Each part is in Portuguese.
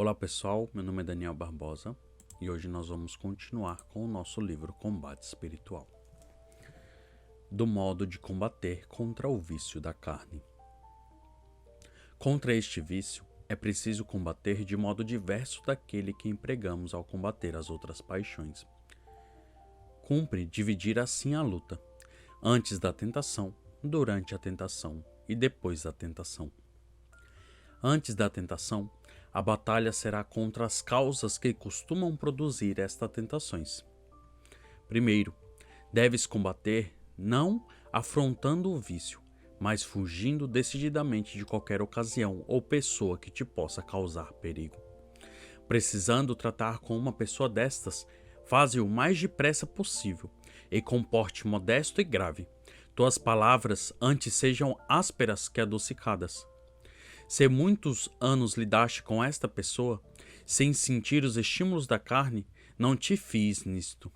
Olá pessoal, meu nome é Daniel Barbosa e hoje nós vamos continuar com o nosso livro Combate Espiritual. Do modo de combater contra o vício da carne. Contra este vício é preciso combater de modo diverso daquele que empregamos ao combater as outras paixões. Cumpre dividir assim a luta, antes da tentação, durante a tentação e depois da tentação. Antes da tentação, a batalha será contra as causas que costumam produzir estas tentações. Primeiro, deves combater não afrontando o vício, mas fugindo decididamente de qualquer ocasião ou pessoa que te possa causar perigo. Precisando tratar com uma pessoa destas, faze-o mais depressa possível e com porte modesto e grave. Tuas palavras antes sejam ásperas que adocicadas. Se muitos anos lidaste com esta pessoa, sem sentir os estímulos da carne, não te fies nisto.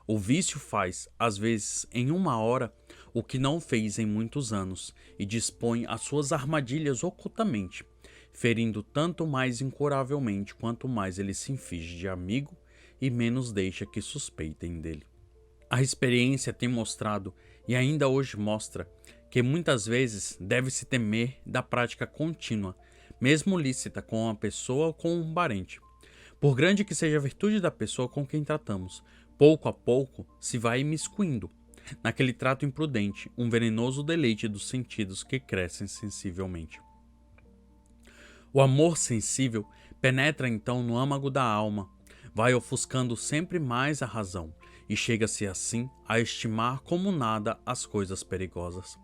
O vício faz, às vezes, em uma hora, o que não fez em muitos anos, e dispõe as suas armadilhas ocultamente, ferindo tanto mais incuravelmente quanto mais ele se finge de amigo e menos deixa que suspeitem dele. A experiência tem mostrado, e ainda hoje mostra, que muitas vezes deve-se temer da prática contínua, mesmo lícita com uma pessoa ou com um parente. Por grande que seja a virtude da pessoa com quem tratamos, pouco a pouco se vai imiscuindo naquele trato imprudente, um venenoso deleite dos sentidos que crescem sensivelmente. O amor sensível penetra então no âmago da alma, vai ofuscando sempre mais a razão, e chega-se assim a estimar como nada as coisas perigosas.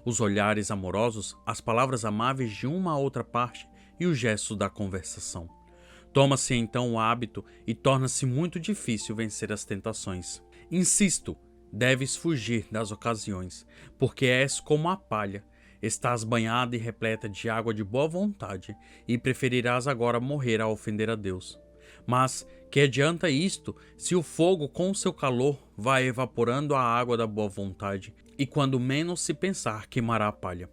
Os olhares amorosos, as palavras amáveis de uma a outra parte e o gesto da conversação. Toma-se então o hábito e torna-se muito difícil vencer as tentações. Insisto, deves fugir das ocasiões, porque és como a palha, estás banhada e repleta de água de boa vontade e preferirás agora morrer a ofender a Deus. Mas que adianta isto se o fogo com seu calor vai evaporando a água da boa vontade e quando menos se pensar queimará a palha?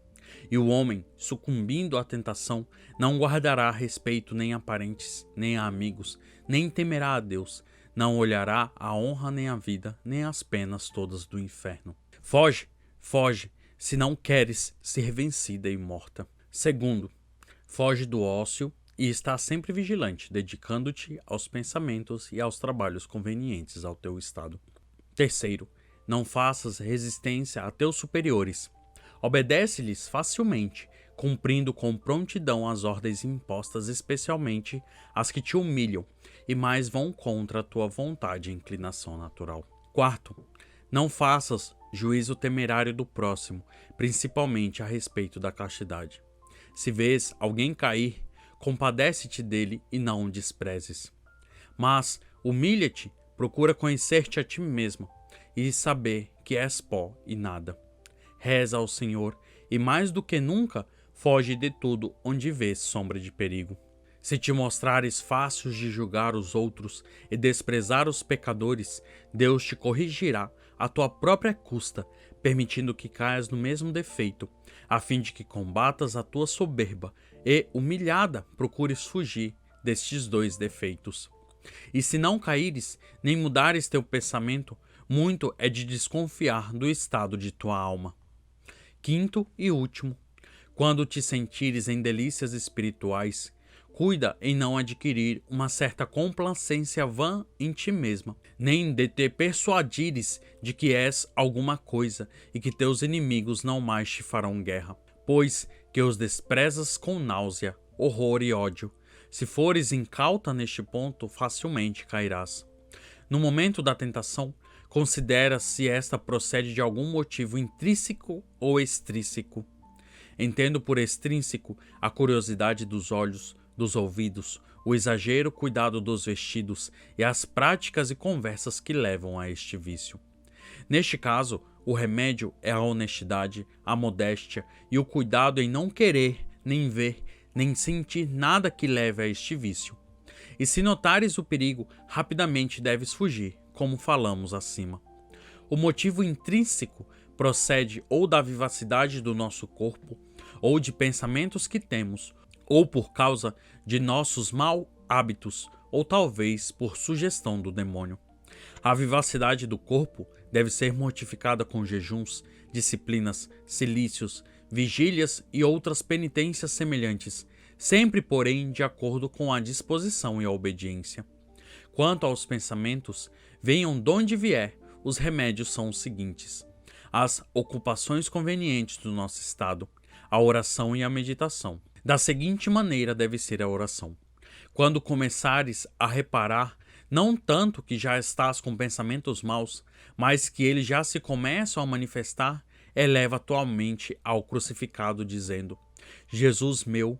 E o homem, sucumbindo à tentação, não guardará respeito nem a parentes, nem a amigos, nem temerá a Deus, não olhará a honra nem a vida, nem as penas todas do inferno. Foge, foge, se não queres ser vencida e morta. Segundo, foge do ócio e está sempre vigilante, dedicando-te aos pensamentos e aos trabalhos convenientes ao teu estado. Terceiro, não faças resistência a teus superiores. Obedece-lhes facilmente, cumprindo com prontidão as ordens impostas, especialmente as que te humilham e mais vão contra a tua vontade e inclinação natural. Quarto, não faças juízo temerário do próximo, principalmente a respeito da castidade. Se vês alguém cair, compadece-te dele e não o desprezes. Mas humilha-te, procura conhecer-te a ti mesmo e saber que és pó e nada. Reza ao Senhor e mais do que nunca foge de tudo onde vês sombra de perigo. Se te mostrares fácil de julgar os outros e desprezar os pecadores, Deus te corrigirá à tua própria custa, permitindo que caias no mesmo defeito, a fim de que combatas a tua soberba e, humilhada, procures fugir destes dois defeitos. E se não caíres, nem mudares teu pensamento, muito é de desconfiar do estado de tua alma. Quinto e último, quando te sentires em delícias espirituais, cuida em não adquirir uma certa complacência vã em ti mesma, nem de te persuadires de que és alguma coisa e que teus inimigos não mais te farão guerra, pois que os desprezas com náusea, horror e ódio. Se fores incauta neste ponto, facilmente cairás. No momento da tentação, considera se esta procede de algum motivo intrínseco ou extrínseco. Entendo por extrínseco a curiosidade dos olhos, dos ouvidos, o exagero cuidado dos vestidos e as práticas e conversas que levam a este vício. Neste caso, o remédio é a honestidade, a modéstia e o cuidado em não querer, nem ver, nem sentir nada que leve a este vício. E se notares o perigo, rapidamente deves fugir, como falamos acima. O motivo intrínseco procede ou da vivacidade do nosso corpo, ou de pensamentos que temos, ou por causa de nossos maus hábitos ou talvez por sugestão do demônio. A vivacidade do corpo deve ser mortificada com jejuns, disciplinas, cilícios, vigílias e outras penitências semelhantes, sempre, porém, de acordo com a disposição e a obediência. Quanto aos pensamentos, venham donde vier, os remédios são os seguintes: as ocupações convenientes do nosso estado, a oração e a meditação. Da seguinte maneira deve ser a oração: quando começares a reparar, não tanto que já estás com pensamentos maus, mas que eles já se começam a manifestar, eleva tua mente ao crucificado, dizendo: Jesus meu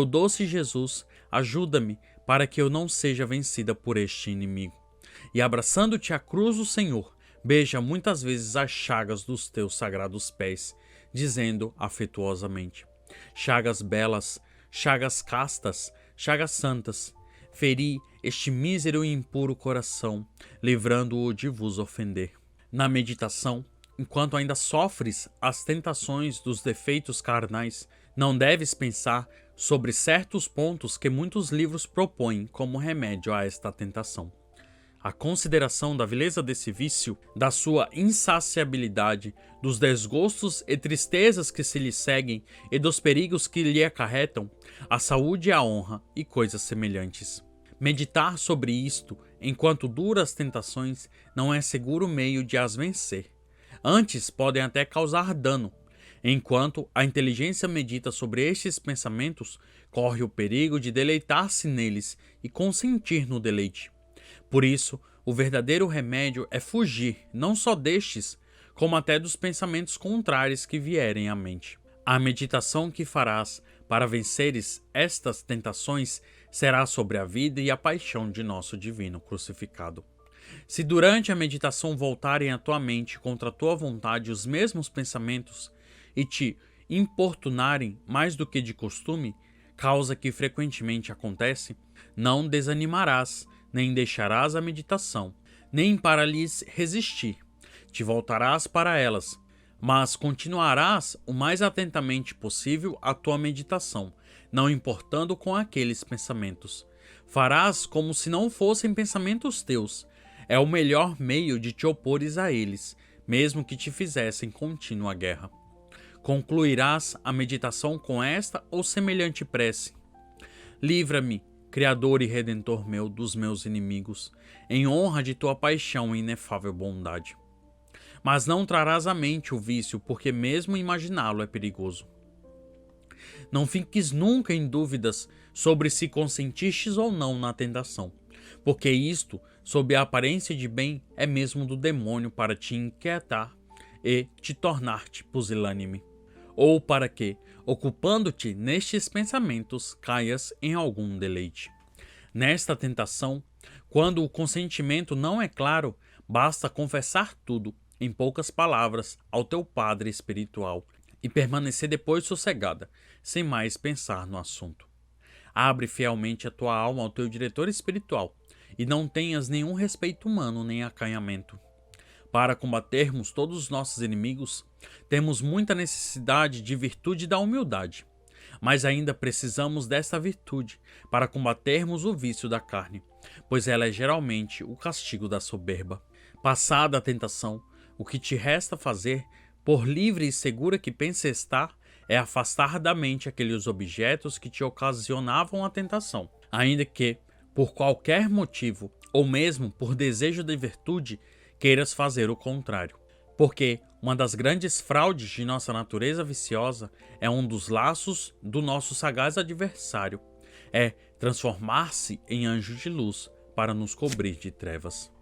doce Jesus, ajuda-me para que eu não seja vencida por este inimigo. E abraçando-te à cruz do Senhor, beija muitas vezes as chagas dos teus sagrados pés, dizendo afetuosamente: chagas belas, chagas castas, chagas santas, feri este mísero e impuro coração, livrando-o de vos ofender. Na meditação, enquanto ainda sofres as tentações dos defeitos carnais, não deves pensar sobre certos pontos que muitos livros propõem como remédio a esta tentação. A consideração da vileza desse vício, da sua insaciabilidade, dos desgostos e tristezas que se lhe seguem e dos perigos que lhe acarretam, a saúde e a honra e coisas semelhantes. Meditar sobre isto, enquanto duram as tentações, não é seguro meio de as vencer. Antes podem até causar dano. Enquanto a inteligência medita sobre estes pensamentos, corre o perigo de deleitar-se neles e consentir no deleite. Por isso, o verdadeiro remédio é fugir não só destes, como até dos pensamentos contrários que vierem à mente. A meditação que farás para venceres estas tentações será sobre a vida e a paixão de nosso divino crucificado. Se durante a meditação voltarem à tua mente contra a tua vontade os mesmos pensamentos e te importunarem mais do que de costume, causa que frequentemente acontece, não desanimarás, nem deixarás a meditação, nem para lhes resistir. Te voltarás para elas, mas continuarás o mais atentamente possível a tua meditação, não importando com aqueles pensamentos. Farás como se não fossem pensamentos teus. É o melhor meio de te opores a eles, mesmo que te fizessem contínua guerra. Concluirás a meditação com esta ou semelhante prece: livra-me, Criador e Redentor meu, dos meus inimigos, em honra de tua paixão e inefável bondade. Mas não trarás à mente o vício, porque mesmo imaginá-lo é perigoso. Não fiques nunca em dúvidas sobre se consentistes ou não na tentação, porque isto, sob a aparência de bem, é mesmo do demônio para te inquietar e te tornar-te pusilânime, ou para que, ocupando-te nestes pensamentos, caias em algum deleite. Nesta tentação, quando o consentimento não é claro, basta confessar tudo, em poucas palavras, ao teu padre espiritual e permanecer depois sossegada, sem mais pensar no assunto. Abre fielmente a tua alma ao teu diretor espiritual e não tenhas nenhum respeito humano nem acanhamento. Para combatermos todos os nossos inimigos, temos muita necessidade de virtude da humildade, mas ainda precisamos dessa virtude para combatermos o vício da carne, pois ela é geralmente o castigo da soberba. Passada a tentação, o que te resta fazer, por livre e segura que pense estar, é afastar da mente aqueles objetos que te ocasionavam a tentação, ainda que, por qualquer motivo, ou mesmo por desejo de virtude, queiras fazer o contrário. Porque uma das grandes fraudes de nossa natureza viciosa é um dos laços do nosso sagaz adversário, é transformar-se em anjo de luz para nos cobrir de trevas.